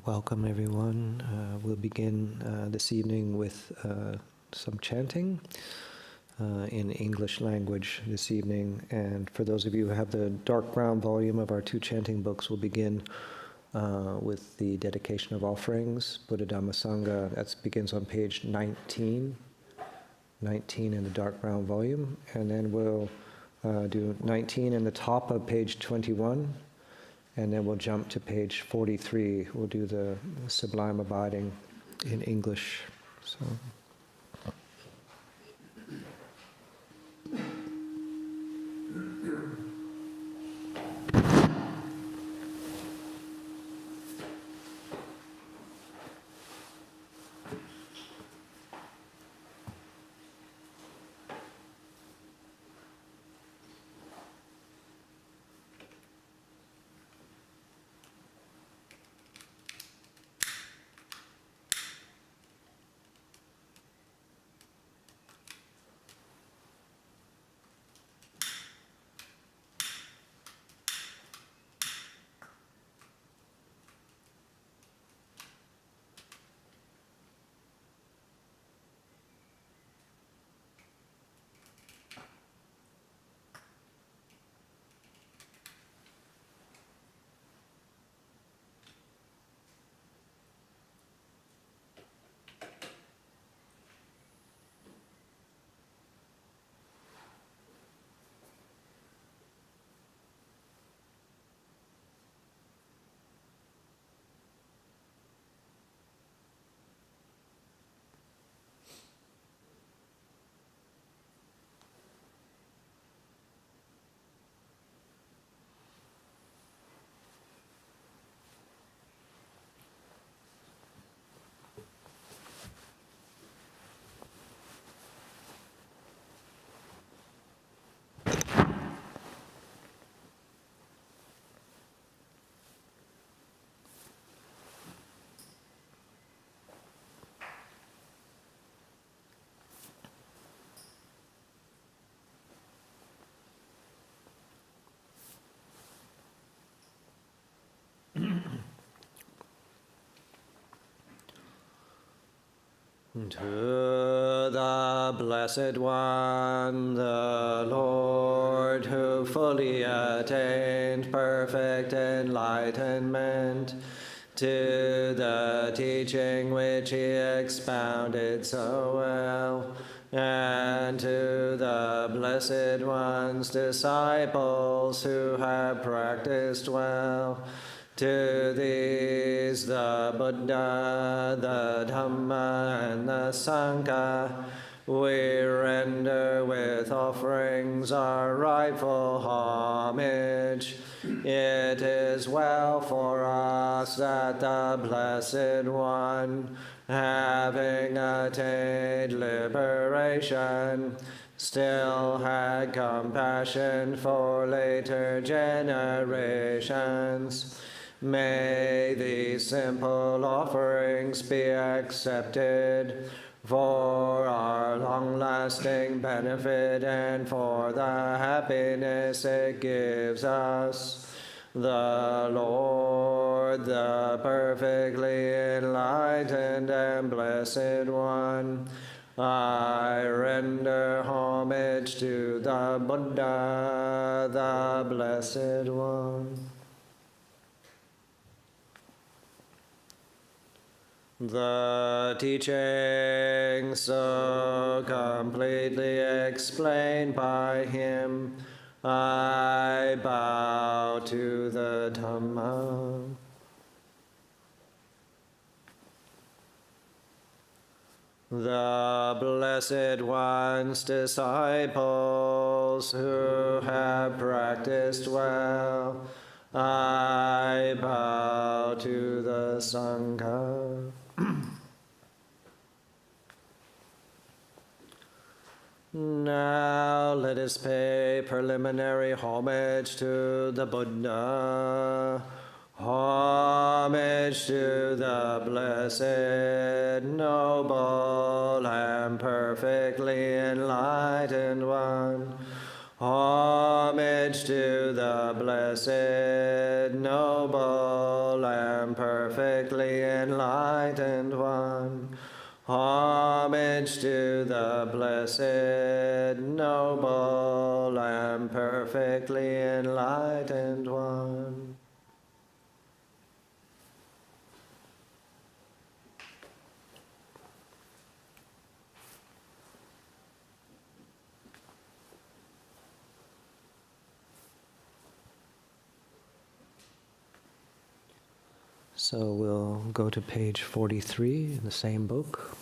Welcome everyone. We'll begin this evening with some chanting in English language this evening. And for those of you who have the dark brown volume of our two chanting books, we'll begin with the dedication of offerings, Buddha Dhamma Sangha. That begins on page 19 in the dark brown volume. And then we'll do 19 in the top of page 21. And then we'll jump to page 43. We'll do the Sublime Abiding in English. So. To the Blessed One, the Lord, who fully attained perfect enlightenment, to the teaching which he expounded so well, and to the Blessed One's disciples who have practiced well, to these the Buddha, the Dhamma, and the Sangha, we render with offerings our rightful homage. It is well for us that the Blessed One, having attained liberation, still had compassion for later generations. May these simple offerings be accepted for our long-lasting benefit and for the happiness it gives us. The Lord, the perfectly enlightened and Blessed One, I render homage to the Buddha, the Blessed One. The teaching so completely explained by him, I bow to the Dhamma. The Blessed One's disciples who have practiced well, I bow to the Sangha. Now let us pay preliminary homage to the Buddha, homage to the Blessed, Noble, and perfectly enlightened One, homage Homage to the blessed, noble, and perfectly enlightened one. Homage to the blessed, noble, and perfectly enlightened one. So we'll go to page 43 in the same book.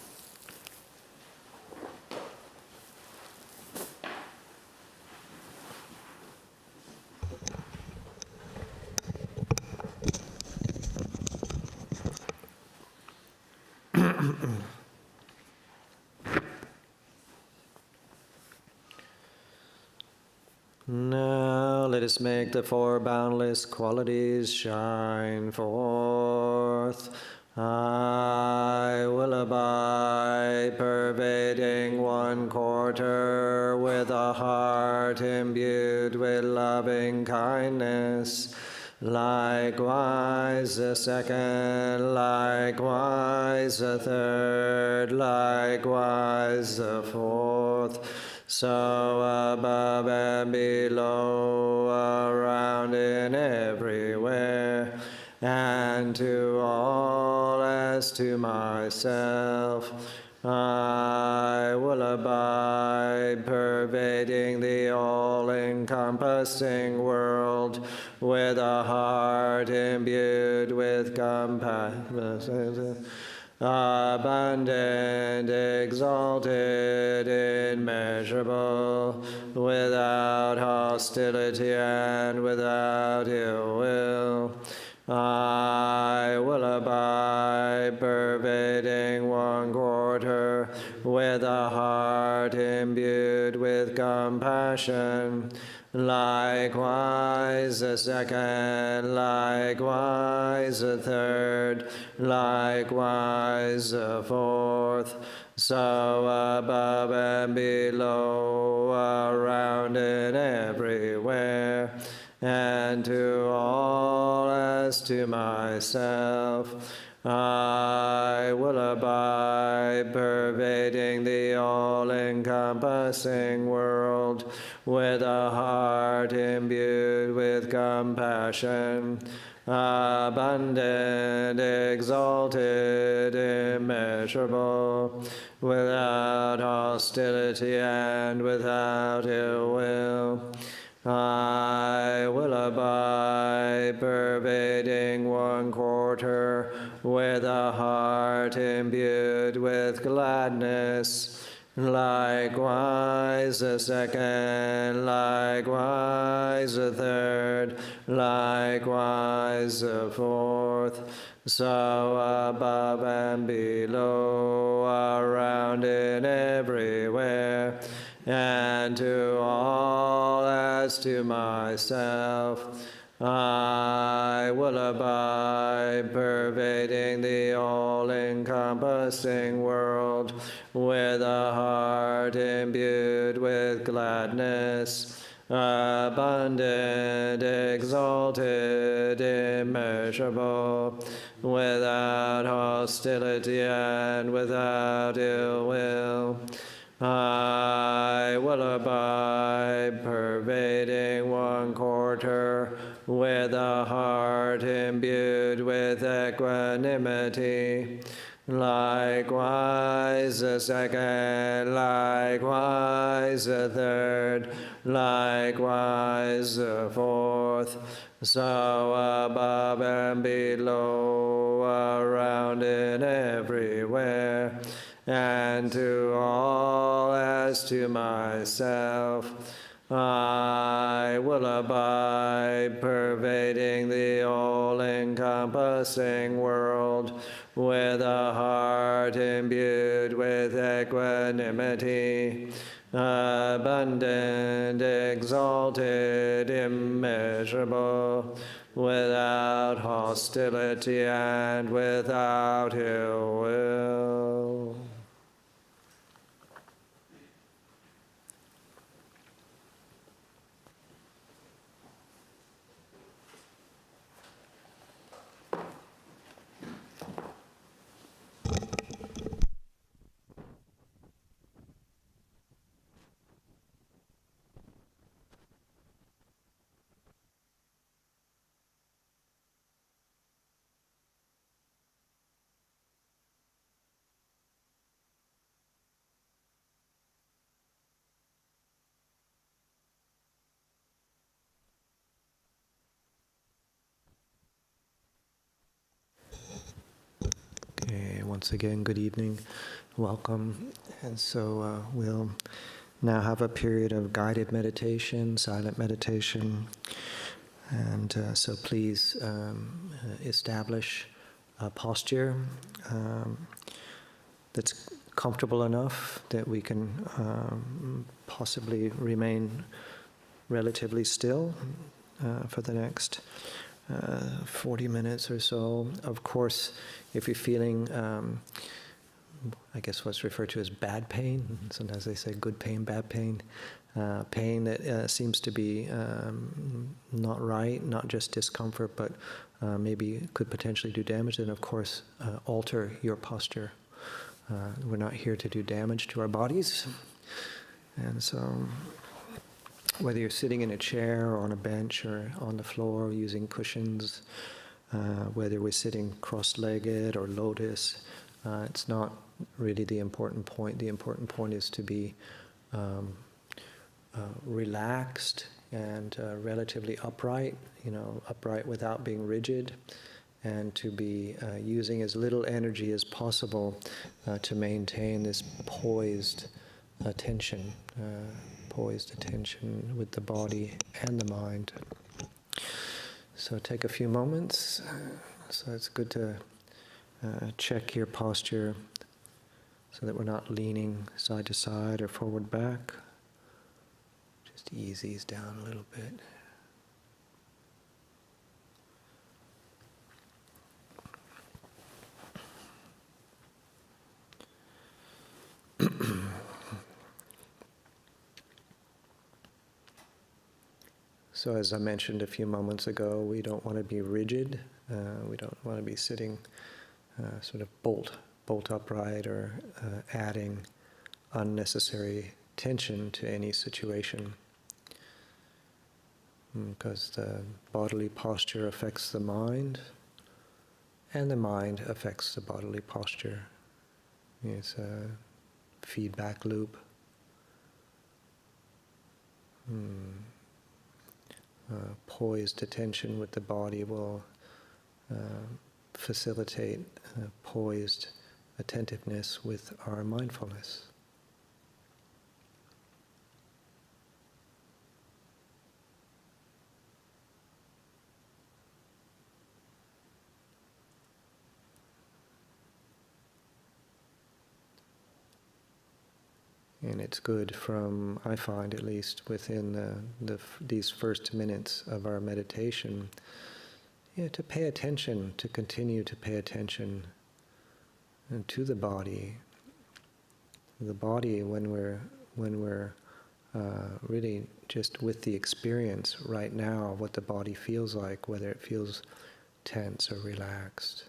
Now let us make the four boundless qualities shine forth. I will abide, pervading one quarter with a heart imbued with loving kindness. Likewise the second, likewise the third, likewise the fourth. So above and below, around and everywhere, and to all as to myself, I will abide, pervading the all-encompassing world with a heart imbued with compassion. Abundant, exalted, immeasurable, without hostility and without ill will. I will abide, pervading one quarter, with a heart imbued with compassion. Likewise the second, likewise the third, likewise the fourth. So above and below, around and everywhere, and to all as to myself, I will abide, pervading the all-encompassing world with a heart imbued with compassion, abundant, exalted, immeasurable, without hostility and without ill will. I will abide, pervading one quarter, with a heart imbued with gladness. Likewise the second, likewise the third, likewise the fourth. So above and below, around and everywhere, and to all as to myself, I will abide, pervading the all-encompassing world with a heart imbued with gladness, abundant, exalted, immeasurable, without hostility and without ill will. I will abide, pervading one quarter, with a heart imbued with equanimity. Likewise the second, likewise the third, likewise the fourth. So above and below, around and everywhere, and to all as to myself, I will abide, pervading the all-encompassing world with a heart imbued with equanimity, abundant, exalted, immeasurable, without hostility and without ill will. once again, good evening, welcome. And so we'll now have a period of guided meditation, silent meditation. And so please establish a posture that's comfortable enough that we can possibly remain relatively still for the next 40 minutes or so. Of course, if you're feeling, I guess what's referred to as bad pain, sometimes they say good pain, bad pain, pain that seems to be not right, not just discomfort, but maybe could potentially do damage, then of course alter your posture. We're not here to do damage to our bodies. And so whether you're sitting in a chair or on a bench or on the floor using cushions, whether we're sitting cross-legged or lotus, it's not really the important point. The important point is to be relaxed and relatively upright, upright without being rigid, and to be using as little energy as possible to maintain this poised attention with the body and the mind. So take a few moments. So it's good to check your posture so that we're not leaning side to side or forward back. Just ease these down a little bit. So as I mentioned a few moments ago, we don't want to be rigid. We don't want to be sitting sort of bolt upright or adding unnecessary tension to any situation. Because the bodily posture affects the mind, and the mind affects the bodily posture. It's a feedback loop. Poised attention with the body will facilitate poised attentiveness with our mindfulness. And it's good I find at least, within these first minutes of our meditation, to pay attention, to continue to pay attention to the body. The body, when we're really just with the experience right now of what the body feels like, whether it feels tense or relaxed,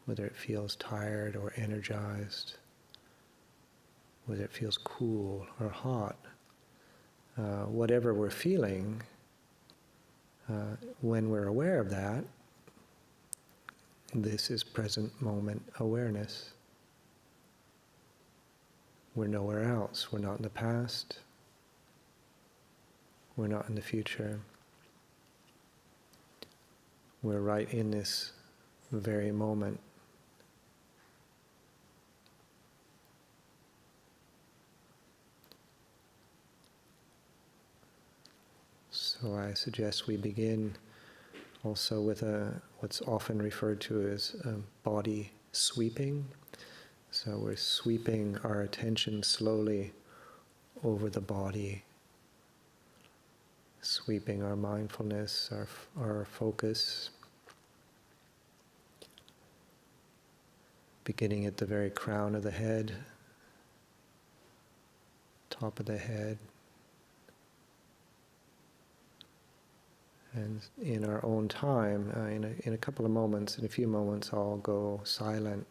whether it feels tired or energized, whether it feels cool or hot, whatever we're feeling, when we're aware of that, this is present moment awareness. We're nowhere else. We're not in the past. We're not in the future. We're right in this very moment. So I suggest we begin also with what's often referred to as body sweeping. So we're sweeping our attention slowly over the body, sweeping our mindfulness, our focus, beginning at the very crown of the head, top of the head. And in our own time, in a couple of moments, in a few moments, I'll go silent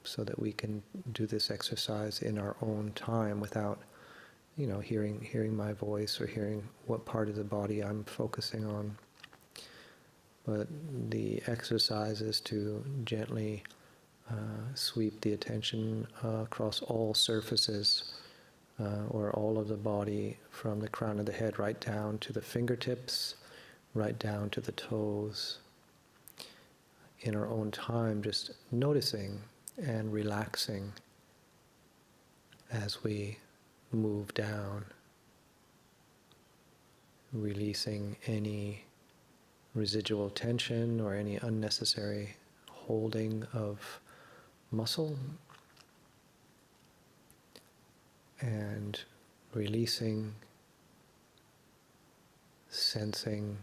so that we can do this exercise in our own time without, hearing my voice or hearing what part of the body I'm focusing on. But the exercise is to gently sweep the attention across all surfaces, or all of the body, from the crown of the head right down to the fingertips, right down to the toes, in our own time, just noticing and relaxing as we move down, releasing any residual tension or any unnecessary holding of muscle, and releasing, sensing,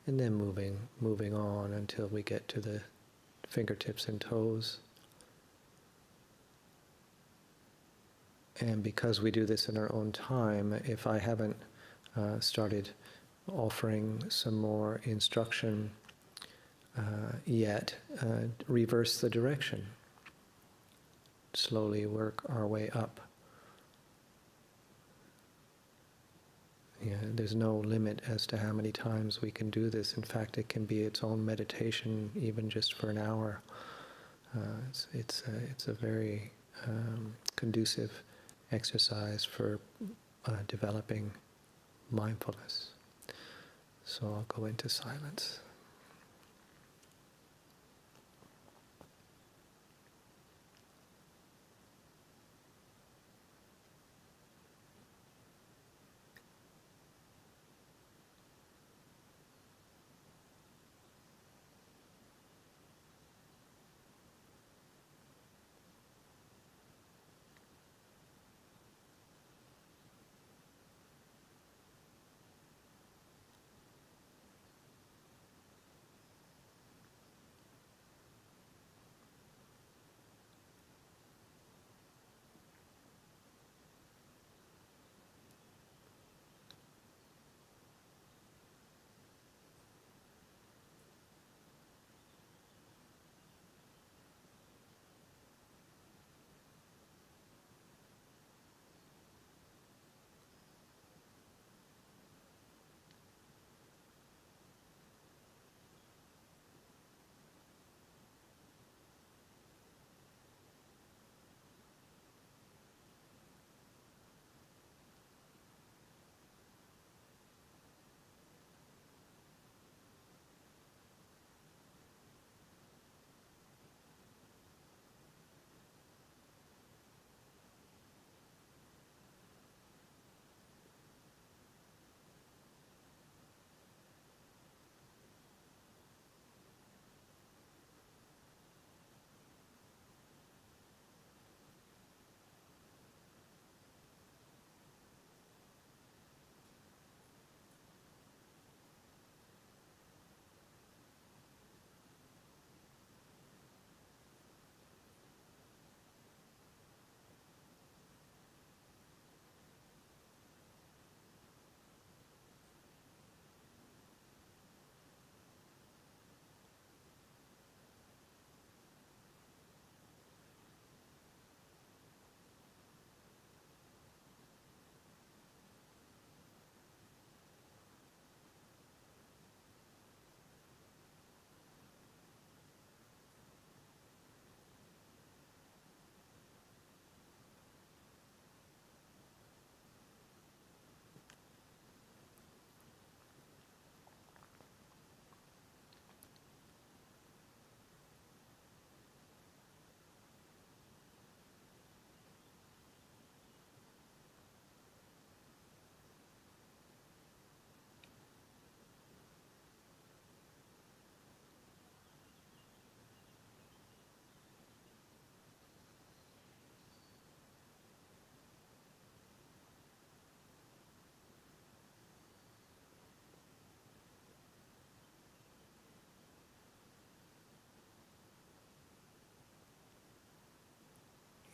and then moving on until we get to the fingertips and toes. And because we do this in our own time, if I haven't started offering some more instruction yet, reverse the direction. Slowly work our way up. Yeah, there's no limit as to how many times we can do this. In fact, it can be its own meditation, even just for an hour. It's a very conducive exercise for developing mindfulness. So I'll go into silence.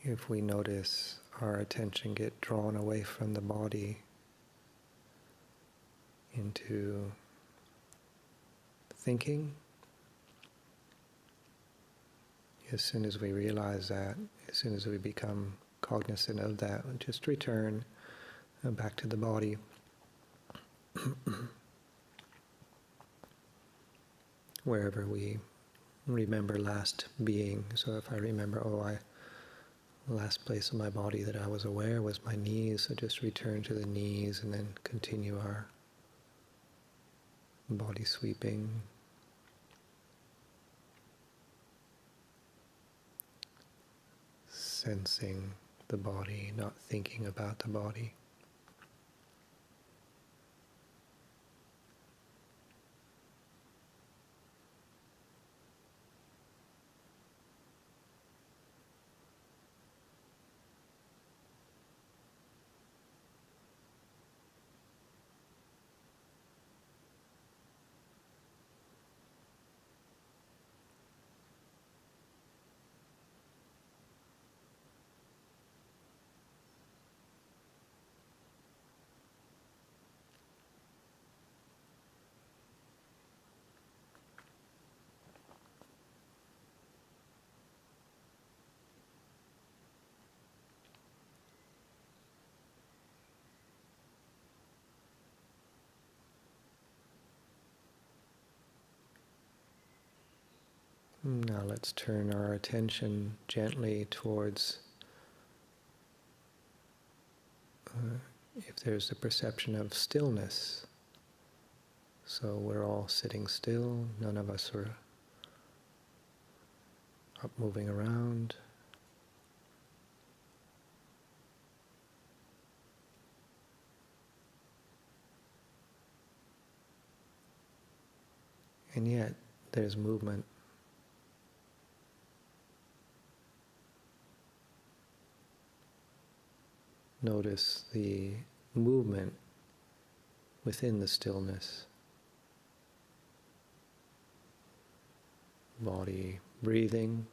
If we notice our attention get drawn away from the body into thinking, as soon as we realize that, as soon as we become cognizant of that, just return back to the body. Wherever we remember last being. So if I remember, last place in my body that I was aware was my knees, so just return to the knees and then continue our body sweeping. sensing the body, not thinking about the body. Now let's turn our attention gently towards if there's a perception of stillness. So we're all sitting still, none of us are up moving around. And yet there's movement. Notice the movement within the stillness. Body breathing.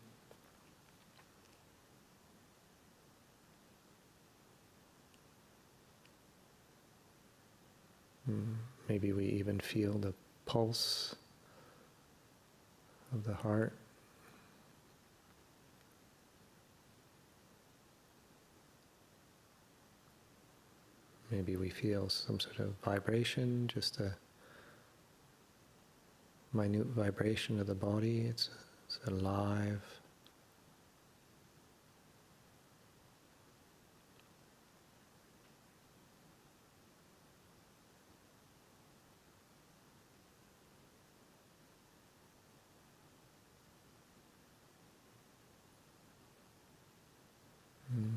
Maybe we even feel the pulse of the heart. Maybe we feel some sort of vibration, just a minute vibration of the body. It's alive.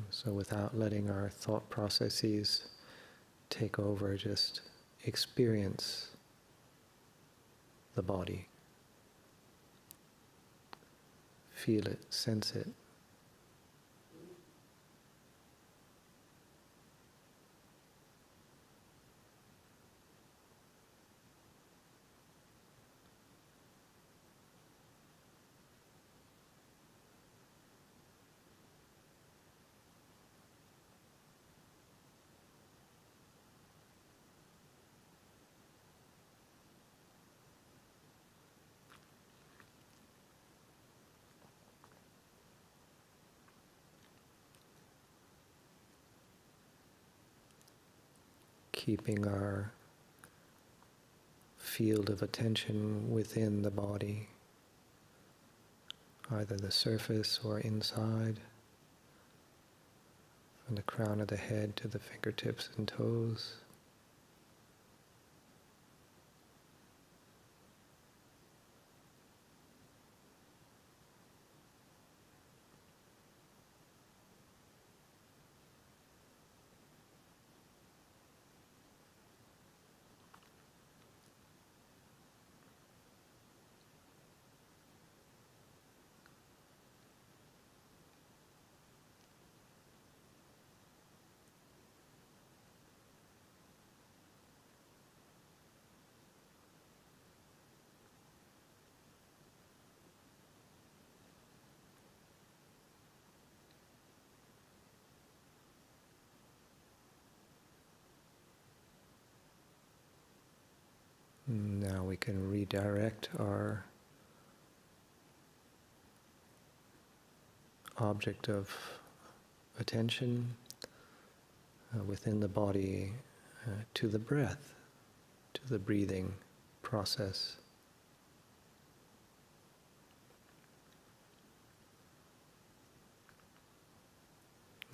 So without letting our thought processes take over, just experience the body. Feel it, sense it. Keeping our field of attention within the body, either the surface or inside, from the crown of the head to the fingertips and toes. Now we can redirect our object of attention within the body to the breath, to the breathing process.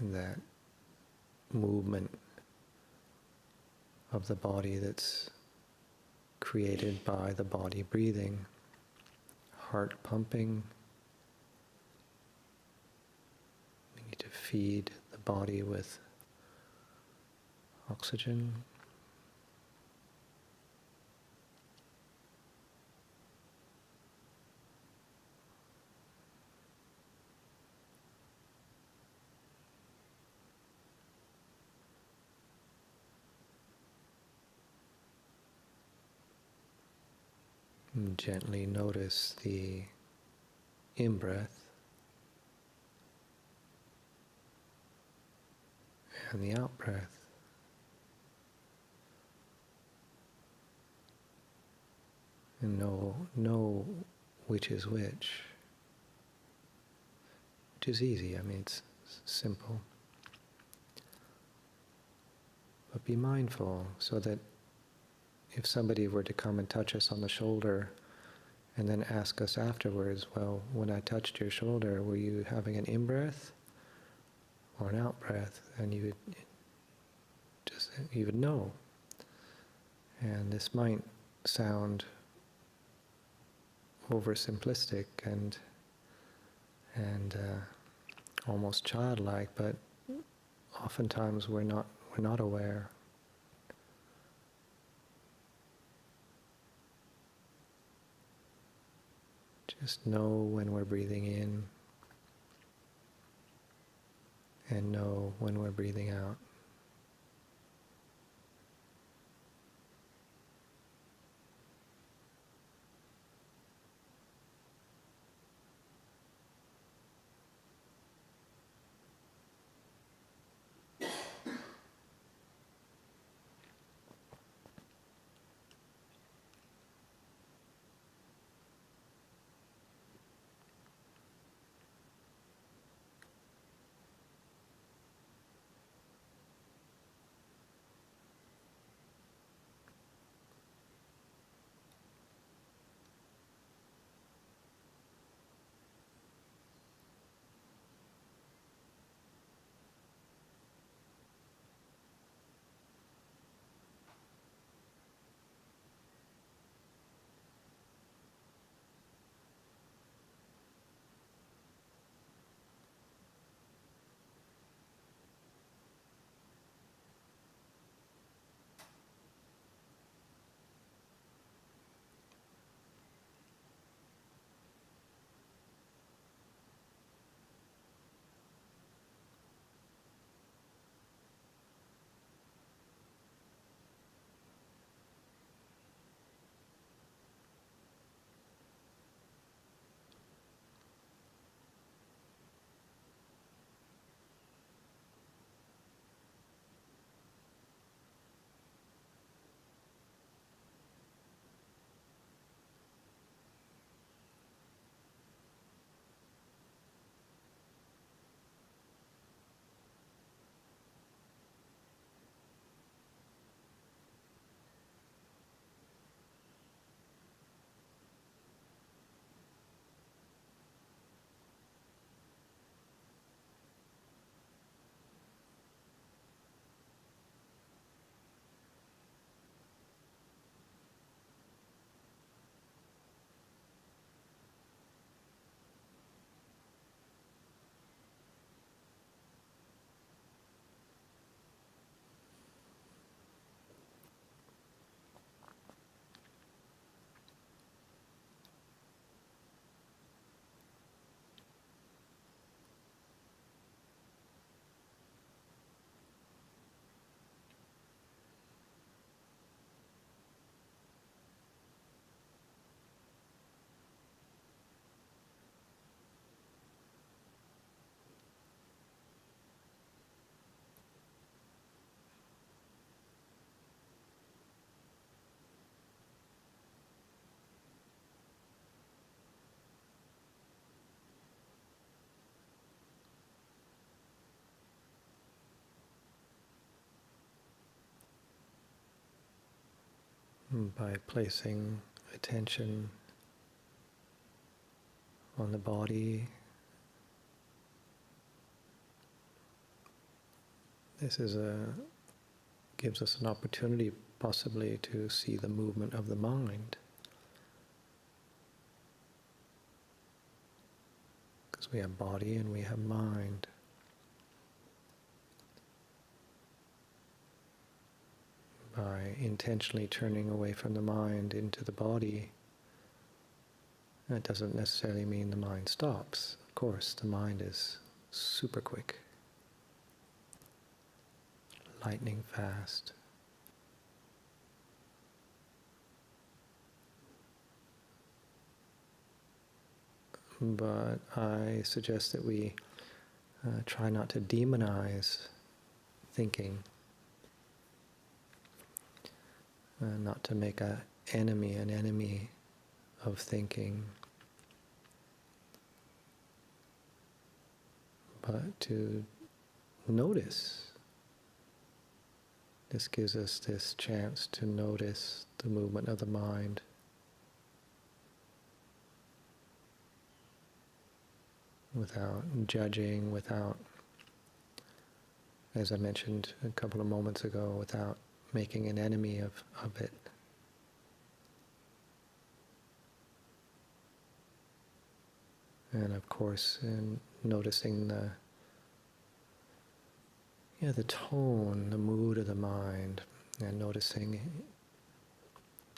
That movement of the body that's created by the body breathing, heart pumping. We need to feed the body with oxygen. And gently notice the in-breath and the out-breath. And know which is which is easy. I mean, it's simple. But be mindful so that if somebody were to come and touch us on the shoulder and then ask us afterwards, well, when I touched your shoulder, were you having an in-breath or an out-breath? And you would know. And this might sound oversimplistic and almost childlike, but oftentimes we're not aware. Just know when we're breathing in and know when we're breathing out. By placing attention on the body, this gives us an opportunity possibly to see the movement of the mind. Because we have body and we have mind. by intentionally turning away from the mind into the body, that doesn't necessarily mean the mind stops. Of course, the mind is super quick, lightning fast. But I suggest that we try not to demonize thinking, not to make an enemy of thinking, but to notice. This gives us this chance to notice the movement of the mind. Without judging, without, as I mentioned a couple of moments ago, without making an enemy of it. And of course, in noticing the tone, the mood of the mind, and noticing,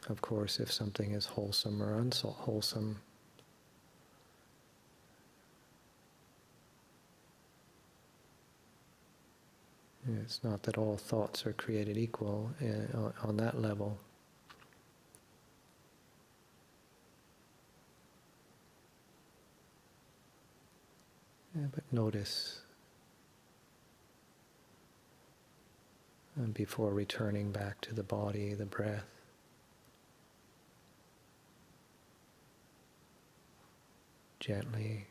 of course, if something is wholesome or unwholesome. It's not that all thoughts are created equal on that level. But notice before returning back to the body, the breath. Gently.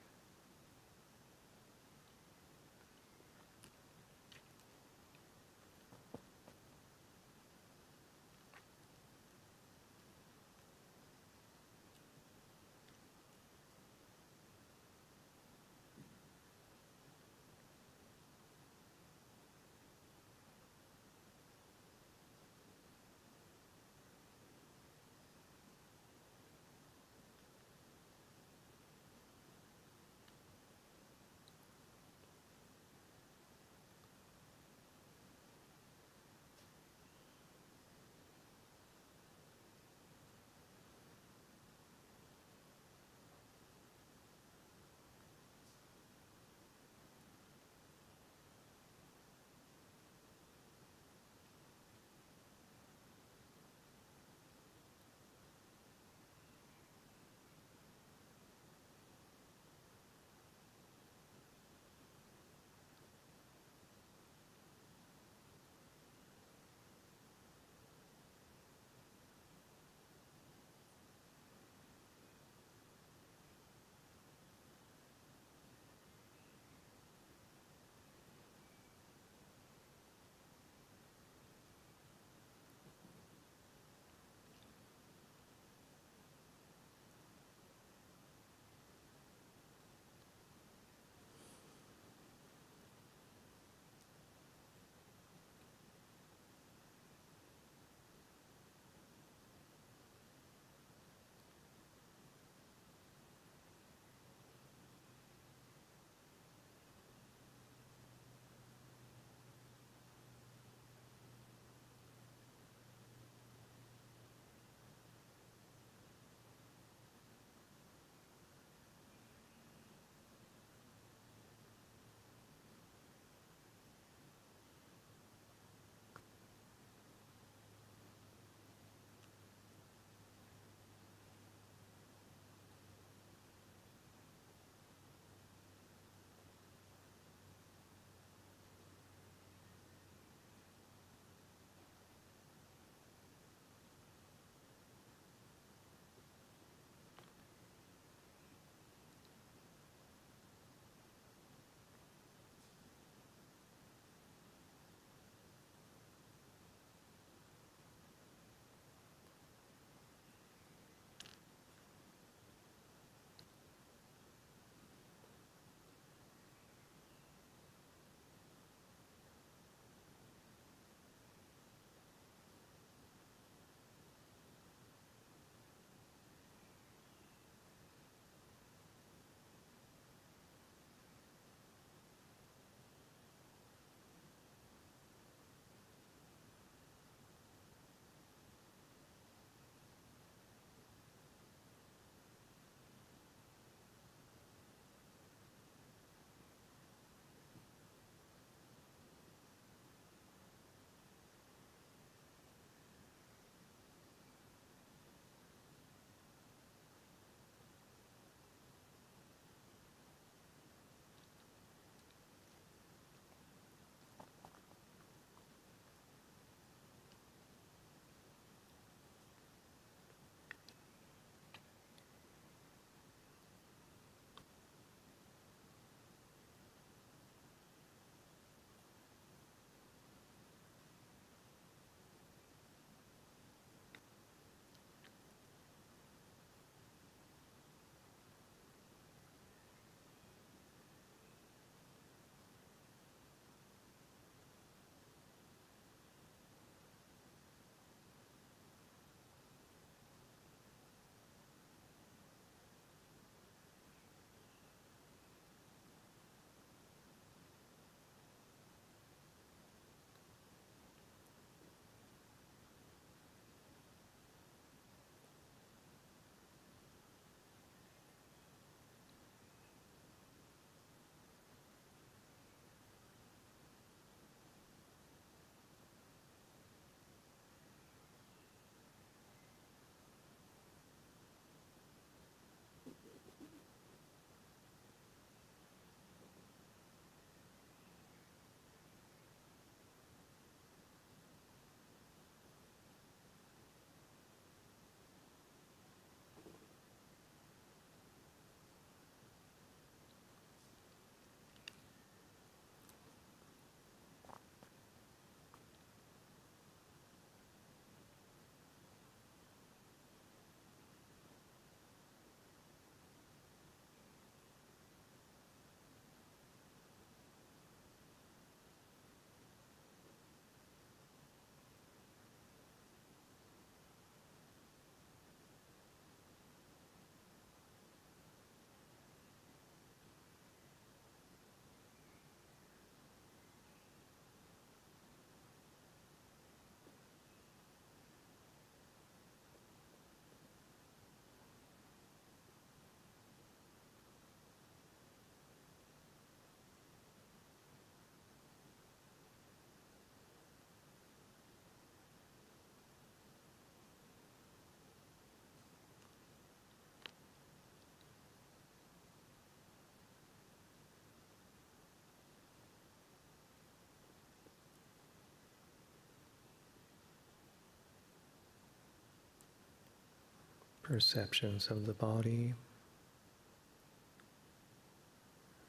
perceptions of the body,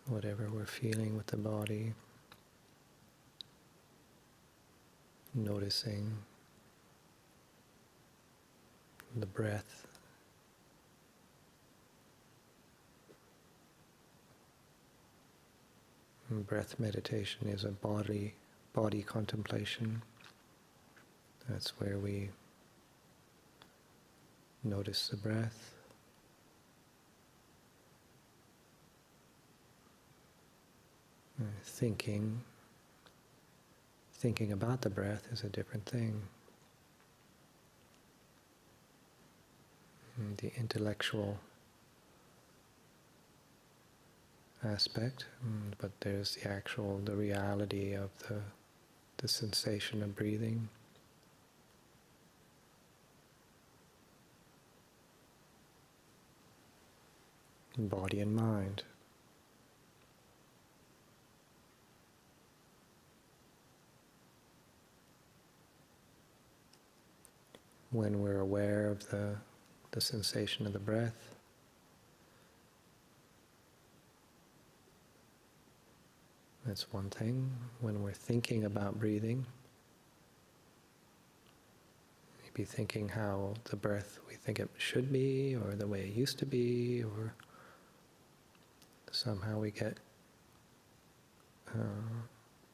whatever we're feeling with the body, noticing the breath. And breath meditation is a body contemplation. That's where we notice the breath. Thinking about the breath is a different thing. And the intellectual aspect, but there's the reality of the sensation of breathing. Body and mind. When we're aware of the sensation of the breath, that's one thing. When we're thinking about breathing, maybe thinking how the breath we think it should be, or the way it used to be, or somehow we get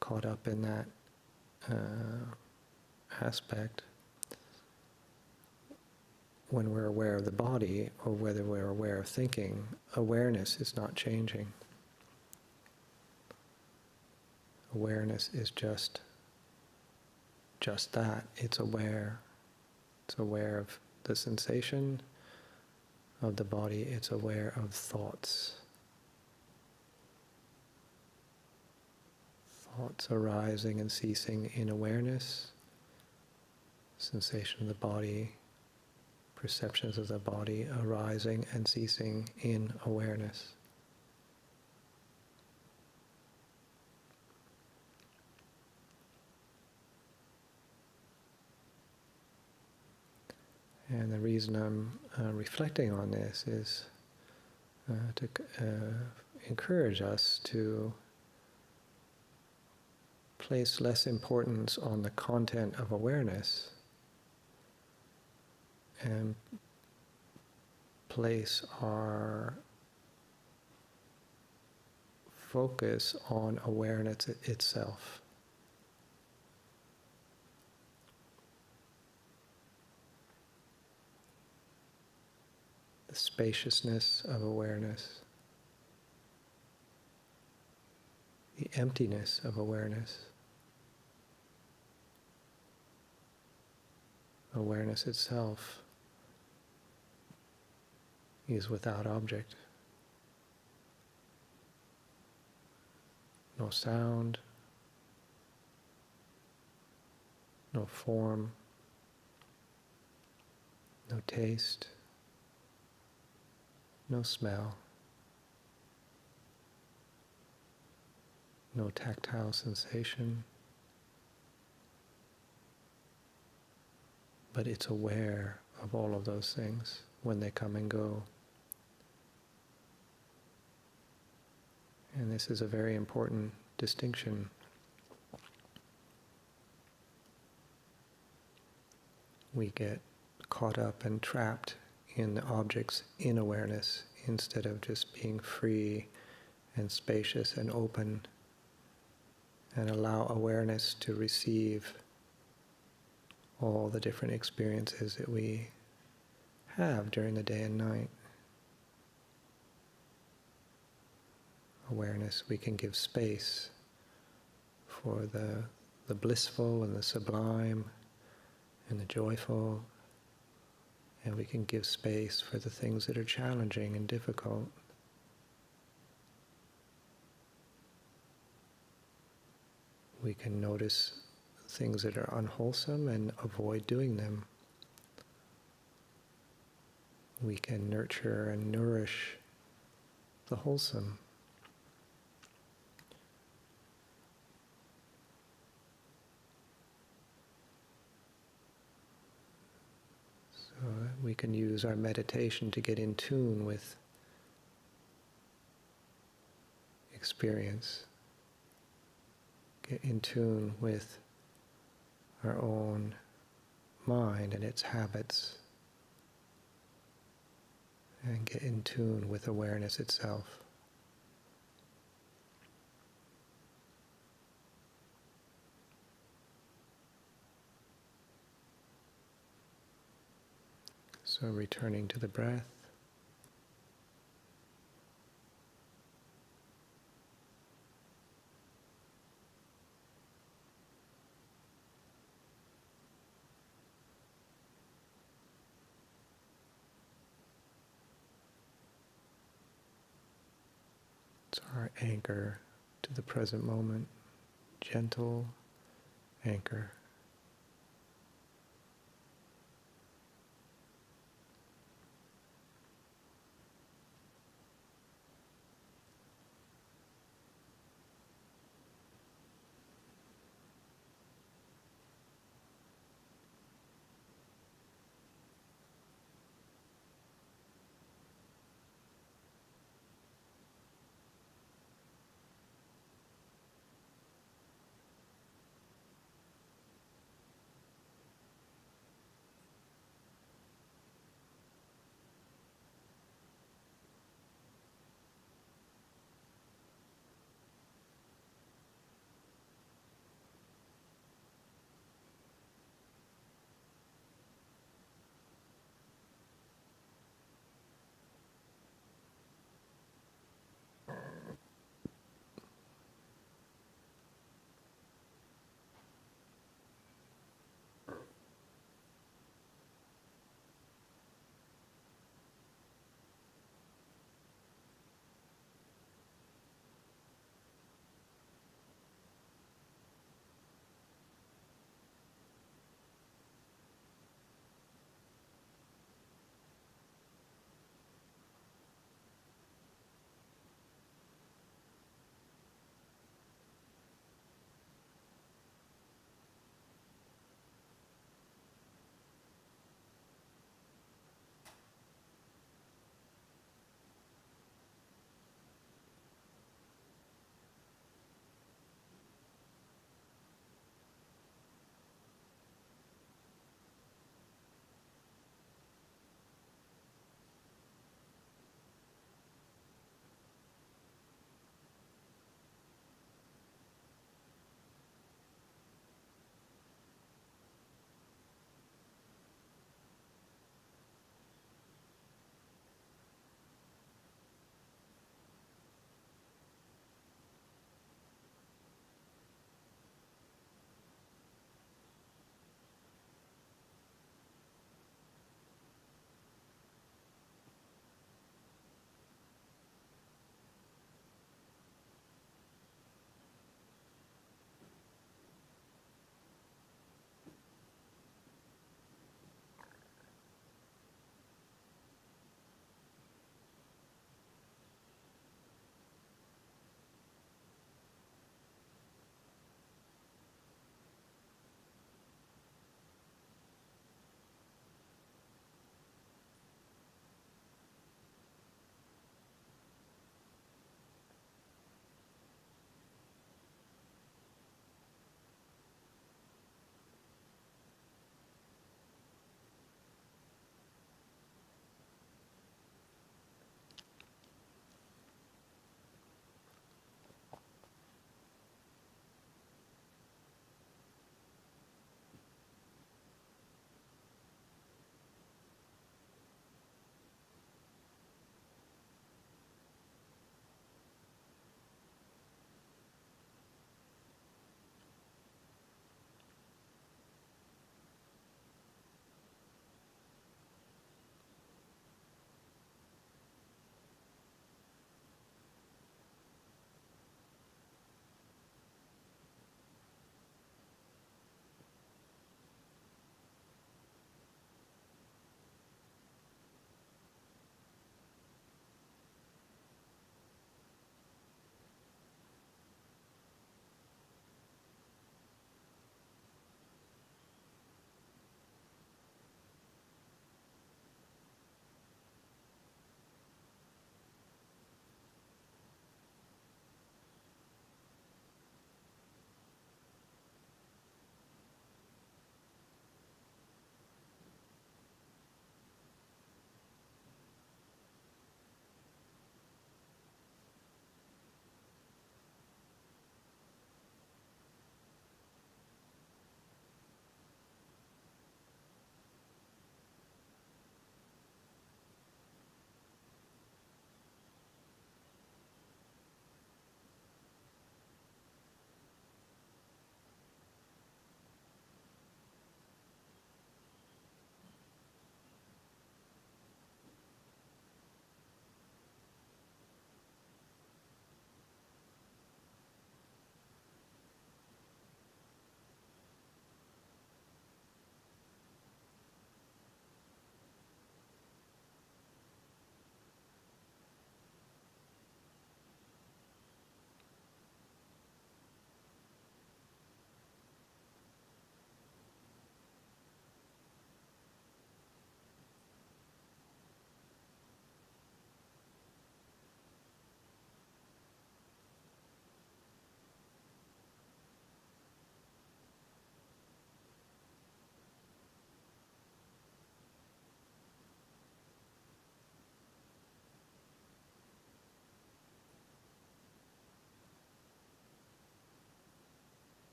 caught up in that aspect. When we're aware of the body, or whether we're aware of thinking, awareness is not changing. Awareness is just that. It's aware. It's aware of the sensation of the body. It's aware of thoughts. Thoughts arising and ceasing in awareness. Sensation of the body. Perceptions of the body arising and ceasing in awareness. And the reason I'm reflecting on this is to encourage us to place less importance on the content of awareness and place our focus on awareness itself. The spaciousness of awareness, the emptiness of awareness. Awareness itself is without object. No sound, no form, no taste, no smell, no tactile sensation, but it's aware of all of those things when they come and go. And this is a very important distinction. We get caught up and trapped in the objects in awareness instead of just being free and spacious and open and allow awareness to receive all the different experiences that we have during the day and night. Awareness, we can give space for the blissful and the sublime and the joyful, and we can give space for the things that are challenging and difficult. We can notice things that are unwholesome and avoid doing them. We can nurture and nourish the wholesome. So we can use our meditation to get in tune with experience, get in tune with our own mind and its habits, and get in tune with awareness itself. So returning to the breath. It's our anchor to the present moment, gentle anchor.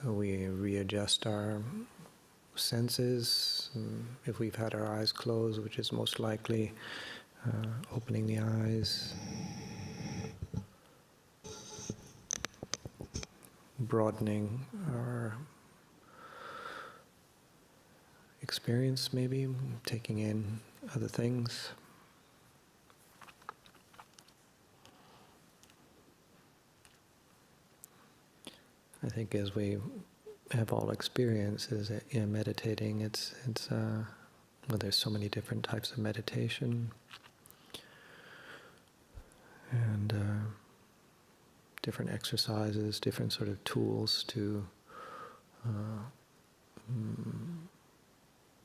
So we readjust our senses. If we've had our eyes closed, which is most likely, opening the eyes, broadening our experience, maybe taking in other things. I think as we have all experiences in meditating, well, there's so many different types of meditation, and different exercises, different sort of tools to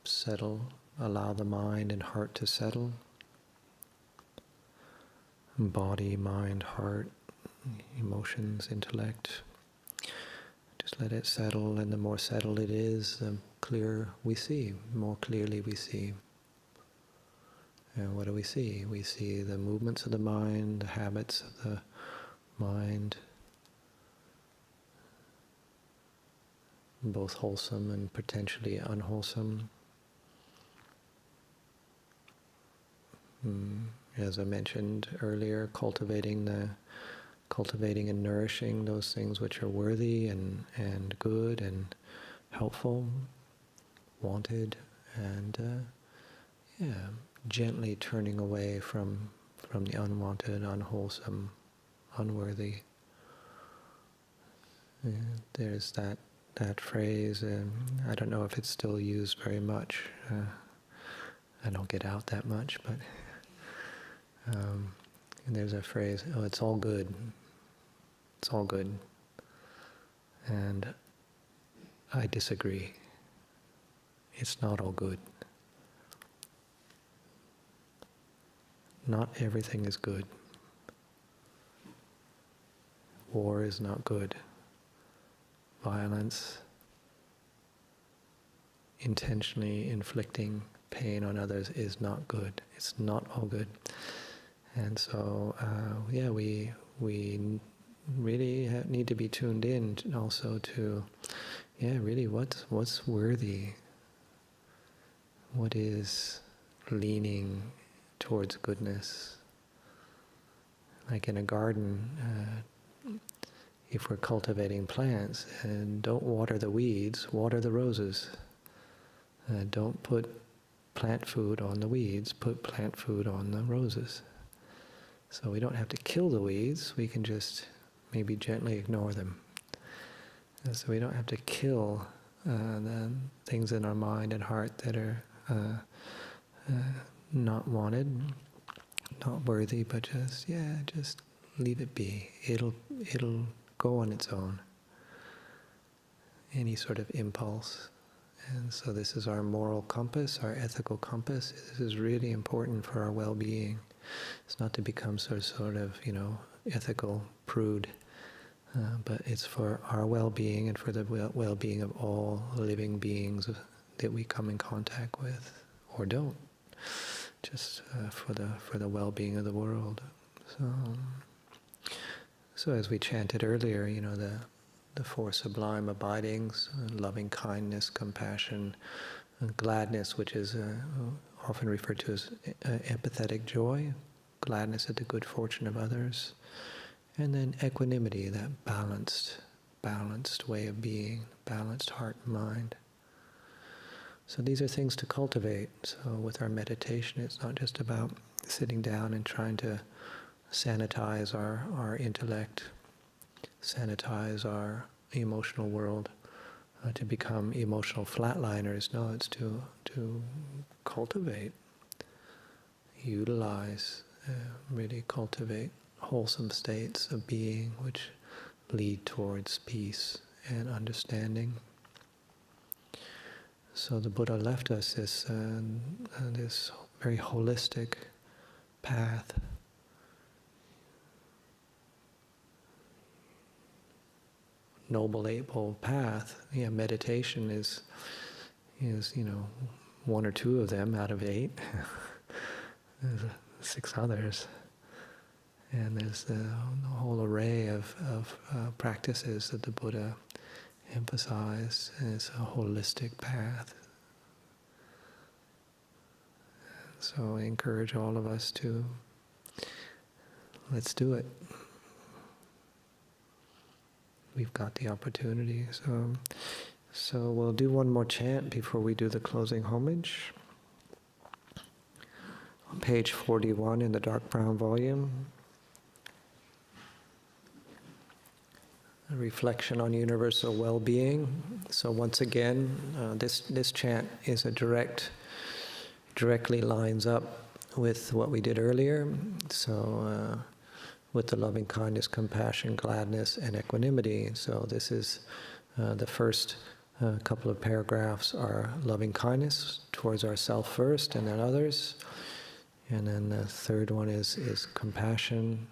settle, allow the mind and heart to settle. Body, mind, heart, emotions, intellect. Just let it settle, and the more settled it is, the clearer we see, more clearly we see. And what do we see? We see the movements of the mind, the habits of the mind, both wholesome and potentially unwholesome. As I mentioned earlier, cultivating and nourishing those things which are worthy and good and helpful, wanted, and gently turning away from the unwanted, unwholesome, unworthy. There's that phrase, I don't know if it's still used very much. I don't get out that much, but and there's a phrase, oh, it's all good. It's all good. And I disagree. It's not all good. Not everything is good. War is not good. Violence, intentionally inflicting pain on others is not good. It's not all good. And so, we really need to be tuned in also to, really what's worthy, what is leaning towards goodness. Like in a garden, if we're cultivating plants, and don't water the weeds, water the roses. Don't put plant food on the weeds, put plant food on the roses. So we don't have to kill the weeds, we can just maybe gently ignore them. So we don't have to kill the things in our mind and heart that are not wanted, not worthy, but just leave it be. It'll go on its own. Any sort of impulse. And so this is our moral compass, our ethical compass. This is really important for our well-being. It's not to become sort of ethical prude, but it's for our well-being and for the well-being of all living beings that we come in contact with, or don't. Just for the well-being of the world. So as we chanted earlier, the four sublime abidings, loving kindness, compassion, and gladness, which is often referred to as empathetic joy, gladness at the good fortune of others, and then equanimity, that balanced way of being, balanced heart and mind. So these are things to cultivate. So with our meditation, it's not just about sitting down and trying to sanitize our intellect, sanitize our emotional world, to become emotional flatliners. No, it's to cultivate, utilize, really cultivate wholesome states of being which lead towards peace and understanding. So the Buddha left us this very holistic path. Noble Eightfold Path. Meditation is one or two of them out of 8. There's 6 others, and there's the whole array of practices that the Buddha emphasize it's a holistic path. So I encourage all of us to, let's do it. We've got the opportunity. So we'll do one more chant before we do the closing homage. On page 41 in the dark brown volume. A reflection on universal well-being. So once again, this chant is directly lines up with what we did earlier. So with the loving kindness, compassion, gladness, and equanimity. So this is the first couple of paragraphs are loving kindness towards ourselves first and then others. And then the third one is compassion.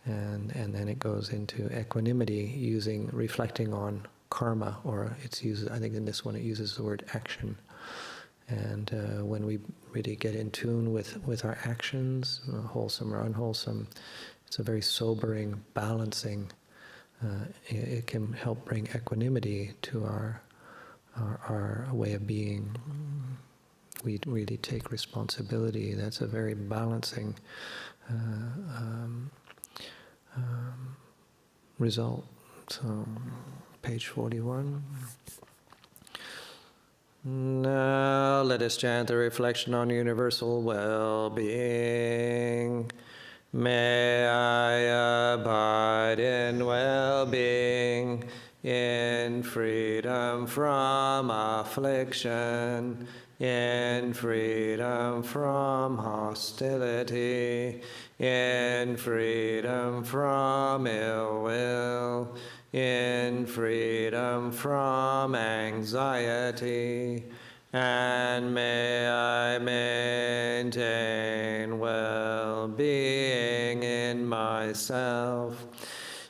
And then it goes into equanimity, reflecting on karma, or I think in this one it uses the word action. And when we really get in tune with our actions, wholesome or unwholesome, it's a very sobering, balancing. It can help bring equanimity to our way of being. We really take responsibility. That's a very balancing result. So, page 41. Now let us chant the reflection on universal well-being. May I abide in well-being, in freedom from affliction, in freedom from hostility, in freedom from ill will, in freedom from anxiety, and may I maintain well-being in myself.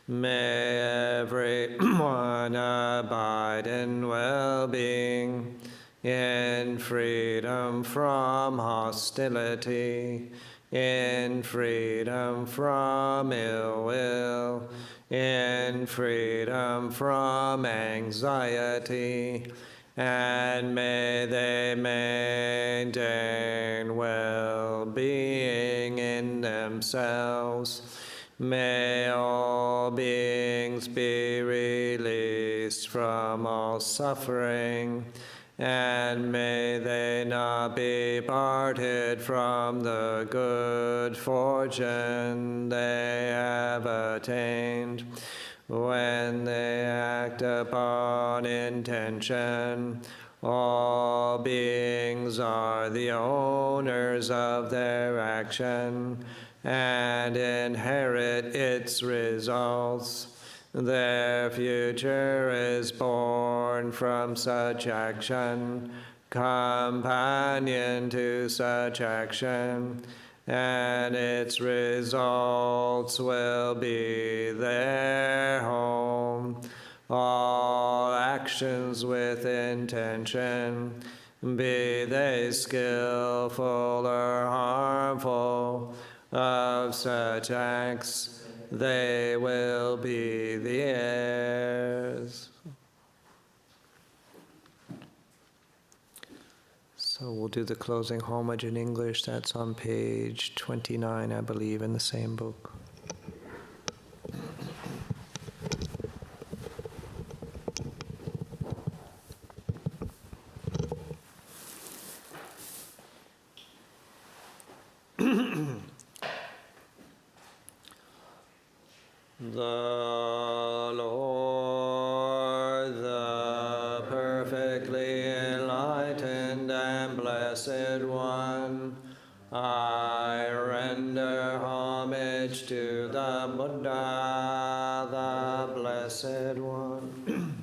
May everyone abide in well-being, in freedom from hostility, in freedom from ill will, in freedom from anxiety, and may they maintain well-being in themselves. May all beings be released from all suffering, and may they not be parted from the good fortune they have attained. When they act upon intention, all beings are the owners of their action and inherit its results. Their future is born from such action, companion to such action, and its results will be their home. All actions with intention, be they skillful or harmful, of such acts, they will be the heirs. So we'll do the closing homage in English. That's on page 29, I believe, in the same book. The Lord, the perfectly enlightened and blessed one, I render homage to the Buddha, the blessed one.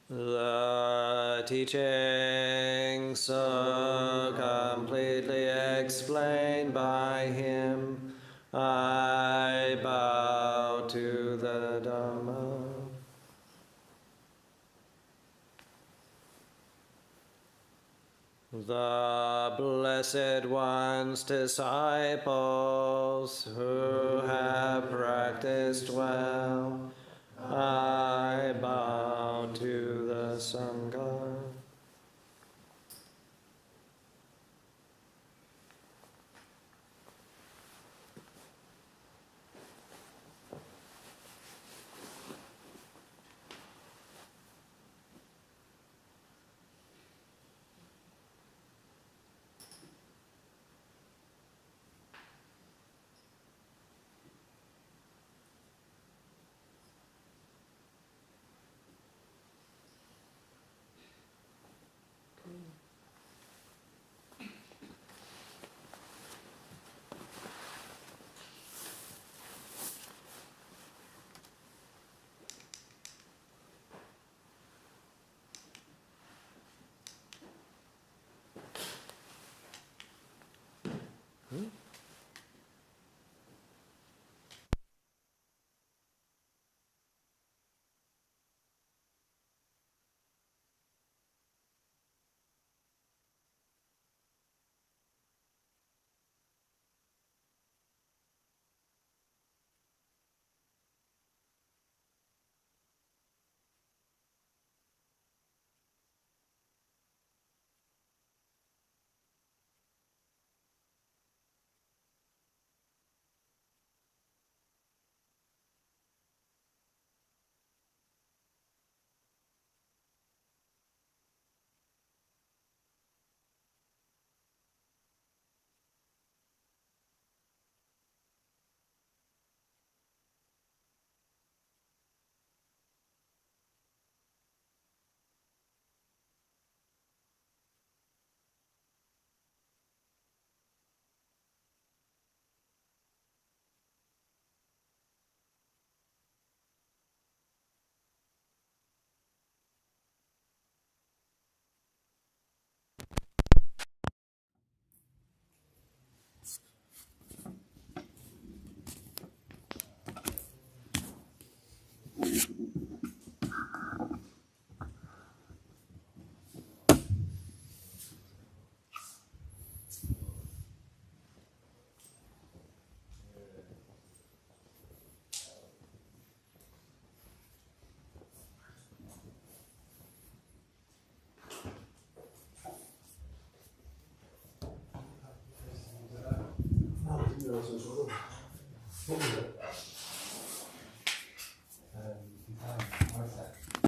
The teaching so completely explained by him, I bow to the Dhamma. the Blessed One's disciples who have practiced well, I bow to the Sangha.